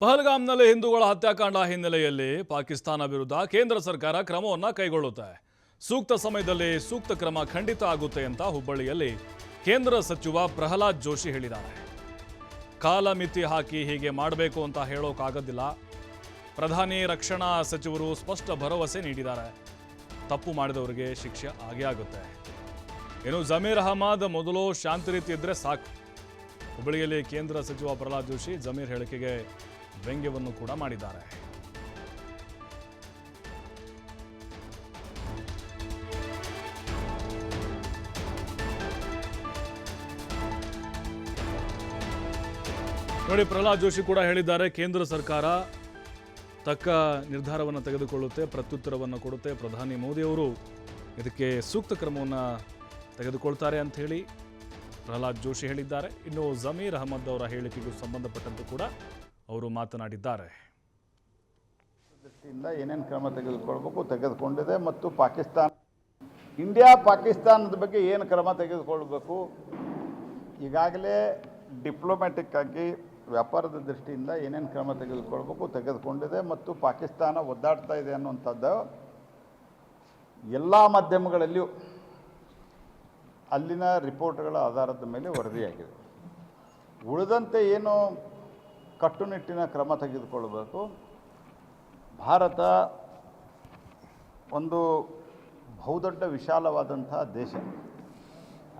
ಪಹಲ್ಗಾಮ್ನಲ್ಲಿ ಹಿಂದೂಗಳ ಹತ್ಯಾಕಾಂಡ ಹಿನ್ನೆಲೆಯಲ್ಲಿ ಪಾಕಿಸ್ತಾನ ವಿರುದ್ಧ ಕೇಂದ್ರ ಸರ್ಕಾರ ಕ್ರಮವನ್ನು ಕೈಗೊಳ್ಳುತ್ತೆ. ಸೂಕ್ತ ಸಮಯದಲ್ಲಿ ಸೂಕ್ತ ಕ್ರಮ ಖಂಡಿತ ಆಗುತ್ತೆ ಅಂತ ಹುಬ್ಬಳ್ಳಿಯಲ್ಲಿ ಕೇಂದ್ರ ಸಚಿವ ಪ್ರಹ್ಲಾದ್ ಜೋಶಿ ಹೇಳಿದ್ದಾರೆ. ಕಾಲಮಿತಿ ಹಾಕಿ ಹೀಗೆ ಮಾಡಬೇಕು ಅಂತ ಹೇಳೋಕ್ಕಾಗೋದಿಲ್ಲ. ಪ್ರಧಾನಿ ರಕ್ಷಣಾ ಸಚಿವರು ಸ್ಪಷ್ಟ ಭರವಸೆ ನೀಡಿದ್ದಾರೆ. ತಪ್ಪು ಮಾಡಿದವರಿಗೆ ಶಿಕ್ಷೆ ಆಗೇ ಆಗುತ್ತೆ. ಇನ್ನು ಜಮೀರ್ ಅಹಮದ್ ಮೊದಲು ಶಾಂತಿ ರೀತಿ ಇದ್ರೆ ಸಾಕು. ಹುಬ್ಬಳ್ಳಿಯಲ್ಲಿ ಕೇಂದ್ರ ಸಚಿವ ಪ್ರಹ್ಲಾದ್ ಜೋಶಿ ಜಮೀರ್ ಹೇಳಿಕೆಗೆ ವ್ಯಂಗ್ಯವನ್ನು ಕೂಡ ಮಾಡಿದ್ದಾರೆ. ನೋಡಿ, ಪ್ರಹ್ಲಾದ್ ಜೋಶಿ ಕೂಡ ಹೇಳಿದ್ದಾರೆ, ಕೇಂದ್ರ ಸರ್ಕಾರ ತಕ್ಕ ನಿರ್ಧಾರವನ್ನು ತೆಗೆದುಕೊಳ್ಳುತ್ತೆ, ಪ್ರತ್ಯುತ್ತರವನ್ನು ಕೊಡುತ್ತೆ. ಪ್ರಧಾನಿ ಮೋದಿ ಅವರು ಇದಕ್ಕೆ ಸೂಕ್ತ ಕ್ರಮವನ್ನು ತೆಗೆದುಕೊಳ್ತಾರೆ ಅಂತ ಹೇಳಿ ಪ್ರಹ್ಲಾದ್ ಜೋಶಿ ಹೇಳಿದ್ದಾರೆ. ಇನ್ನು ಜಮೀರ್ ಅಹಮದ್ ಅವರ ಹೇಳಿಕೆಗೂ ಸಂಬಂಧಪಟ್ಟಂತೆ ಕೂಡ ಅವರು ಮಾತನಾಡಿದ್ದಾರೆ. ದೃಷ್ಟಿಯಿಂದ ಏನೇನು ಕ್ರಮ ತೆಗೆದುಕೊಳ್ಬೇಕು ತೆಗೆದುಕೊಂಡಿದೆ ಮತ್ತು ಇಂಡಿಯಾ ಪಾಕಿಸ್ತಾನದ ಬಗ್ಗೆ ಏನು ಕ್ರಮ ತೆಗೆದುಕೊಳ್ಬೇಕು, ಈಗಾಗಲೇ ಡಿಪ್ಲೊಮ್ಯಾಟಿಕ್ ಆಗಿ ವ್ಯಾಪಾರದ ದೃಷ್ಟಿಯಿಂದ ಏನೇನು ಕ್ರಮ ತೆಗೆದುಕೊಳ್ಬೇಕು ತೆಗೆದುಕೊಂಡಿದೆ ಮತ್ತು ಪಾಕಿಸ್ತಾನ ಒದ್ದಾಡ್ತಾ ಇದೆ ಅನ್ನುವಂಥದ್ದು ಎಲ್ಲ ಮಾಧ್ಯಮಗಳಲ್ಲಿಯೂ ಅಲ್ಲಿನ ರಿಪೋರ್ಟ್ಗಳ ಆಧಾರದ ಮೇಲೆ ವರದಿಯಾಗಿದೆ. ಉಳಿದಂತೆ ಏನು ಕಟ್ಟುನಿಟ್ಟಿನ ಕ್ರಮ ತೆಗೆದುಕೊಳ್ಳಬೇಕು, ಭಾರತ ಒಂದು ಬಹುದೊಡ್ಡ ವಿಶಾಲವಾದಂಥ ದೇಶ,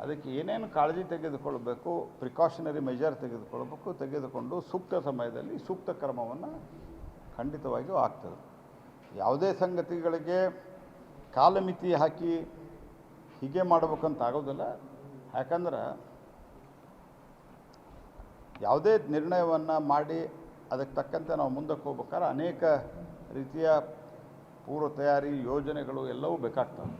ಅದಕ್ಕೆ ಏನೇನು ಕಾಳಜಿ ತೆಗೆದುಕೊಳ್ಬೇಕು, ಪ್ರಿಕಾಷನರಿ ಮೆಜರ್ ತೆಗೆದುಕೊಂಡು ಸೂಕ್ತ ಸಮಯದಲ್ಲಿ ಸೂಕ್ತ ಕ್ರಮವನ್ನು ಖಂಡಿತವಾಗಿಯೂ ಆಗ್ತದೆ. ಯಾವುದೇ ಸಂಗತಿಗಳಿಗೆ ಕಾಲಮಿತಿ ಹಾಕಿ ಹೀಗೆ ಮಾಡಬೇಕಂತ ಆಗೋದಿಲ್ಲ. ಯಾಕಂದ್ರೆ ಯಾವುದೇ ನಿರ್ಣಯವನ್ನು ಮಾಡಿ ಅದಕ್ಕೆ ತಕ್ಕಂತೆ ನಾವು ಮುಂದಕ್ಕೆ ಹೋಗ್ಬೇಕಾದ್ರೆ ಅನೇಕ ರೀತಿಯ ಪೂರ್ವ ತಯಾರಿ ಯೋಜನೆಗಳು ಎಲ್ಲವೂ ಬೇಕಾಗ್ತವೆ.